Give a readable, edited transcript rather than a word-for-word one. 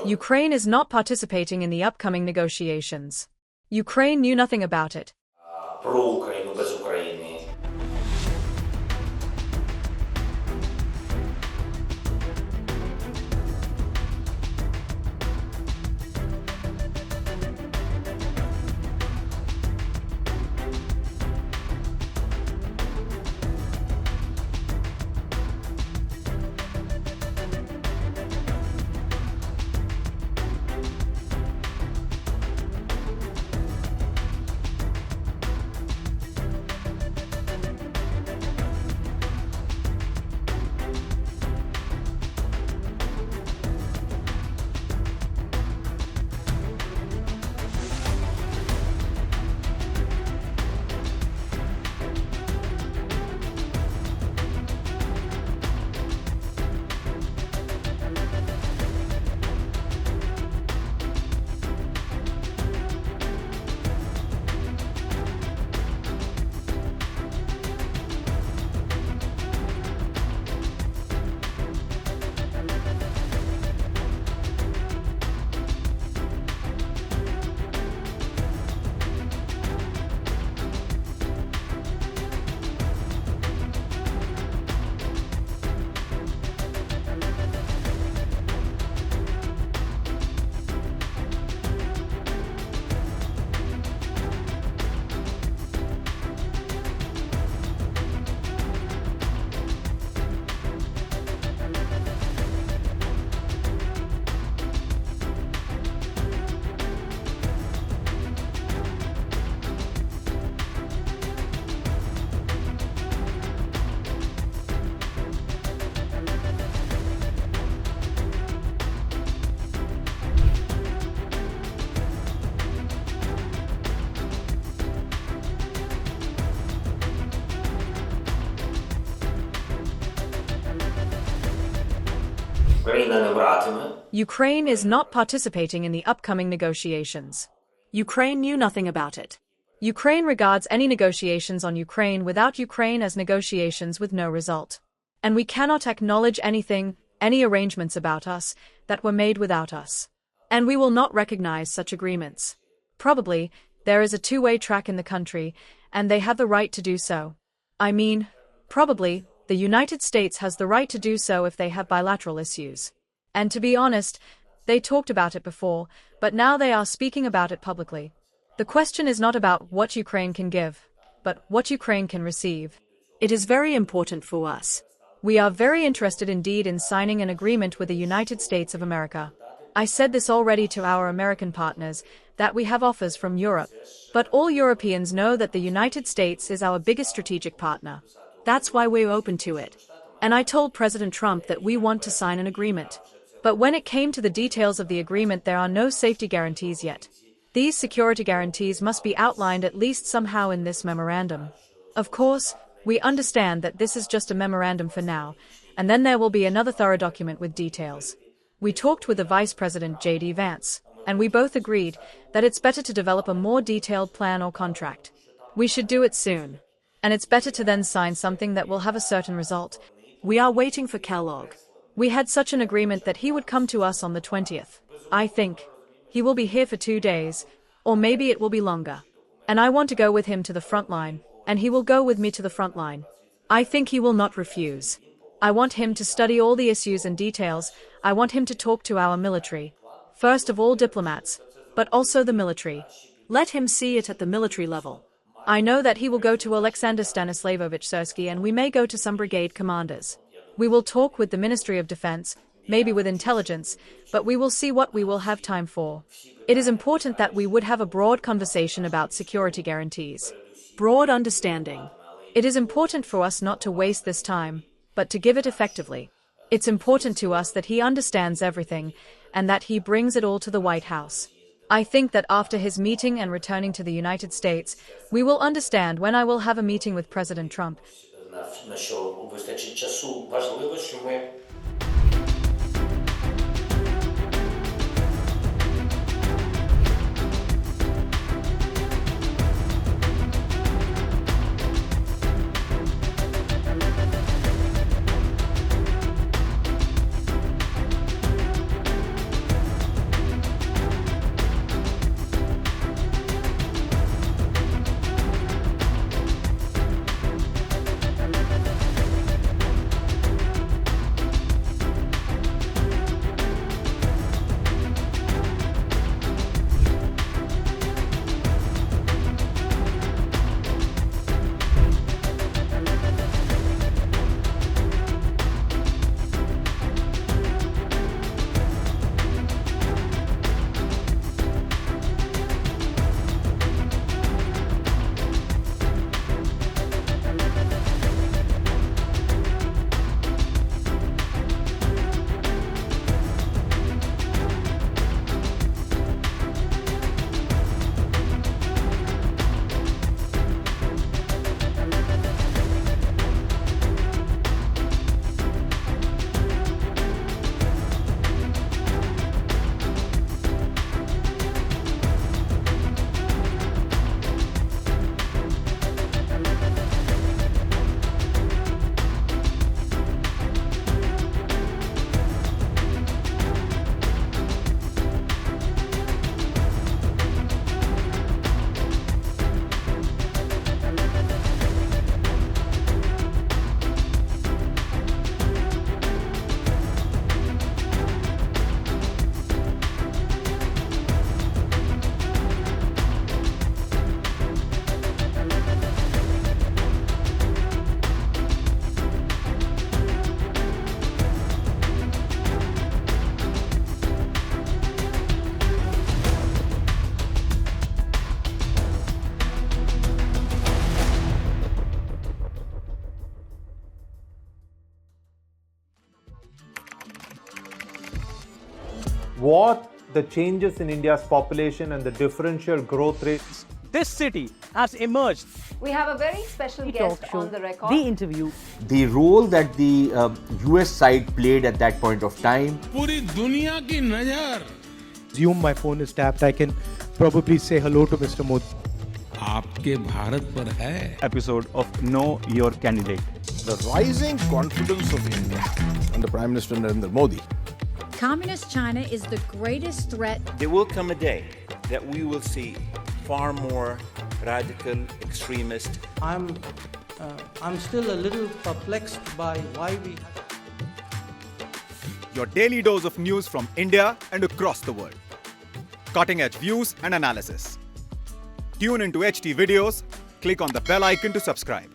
Ukraine is not participating in the upcoming negotiations. Ukraine knew nothing about it. Ukraine is not participating in the upcoming negotiations. Ukraine knew nothing about it. Ukraine regards any negotiations on Ukraine without Ukraine as negotiations with no result. And we cannot acknowledge anything, any arrangements about us, that were made without us. And we will not recognize such agreements. Probably, there is a two-way track in the country, and they have the right to do so. I mean, probably, the United States has the right to do so if they have bilateral issues. And to be honest, they talked about it before, but now they are speaking about it publicly. The question is not about what Ukraine can give, but what Ukraine can receive. It is very important for us. We are very interested indeed in signing an agreement with the United States of America. I said this already to our American partners, that we have offers from Europe, but all Europeans know that the United States is our biggest strategic partner. That's why we're open to it. And I told President Trump that we want to sign an agreement. But when it came to the details of the agreement, there are no safety guarantees yet. These security guarantees must be outlined at least somehow in this memorandum. Of course, we understand that this is just a memorandum for now, and then there will be another thorough document with details. We talked with the Vice President J.D. Vance, and we both agreed that it's better to develop a more detailed plan or contract. We should do it soon. And it's better to then sign something that will have a certain result. We are waiting for Kellogg. We had such an agreement that he would come to us on the 20th. I think he will be here for 2 days, or maybe it will be longer. And I want to go with him to the front line, and he will go with me to the front line. I think he will not refuse. I want him to study all the issues and details. I want him to talk to our military. First of all, diplomats, but also the military. Let him see it at the military level. I know that he will go to Alexander Stanislavovich Sersky, and we may go to some brigade commanders. We will talk with the Ministry of Defense, maybe with intelligence, but we will see what we will have time for. It is important that we would have a broad conversation about security guarantees. Broad understanding. It is important for us not to waste this time, but to give it effectively. It's important to us that he understands everything, and that he brings it all to the White House. I think that after his meeting and returning to the United States, we will understand when I will have a meeting with President Trump. what the changes in India's population and the differential growth rates. This city has emerged. We have a very special guest on the record. The interview. The role that the US side played at that point of time. पूरी दुनिया की नजर. Assume my phone is tapped, I can probably say hello to Mr. Modi. आपके भारत पर है. Episode of Know Your Candidate. The rising confidence of India under Prime Minister Narendra Modi. Communist China is the greatest threat. There will come a day that we will see far more radical extremist. I'm still a little perplexed by why we. Your daily dose of news from India and across the world. Cutting edge views and analysis. Tune into HT videos. Click on the bell icon to subscribe.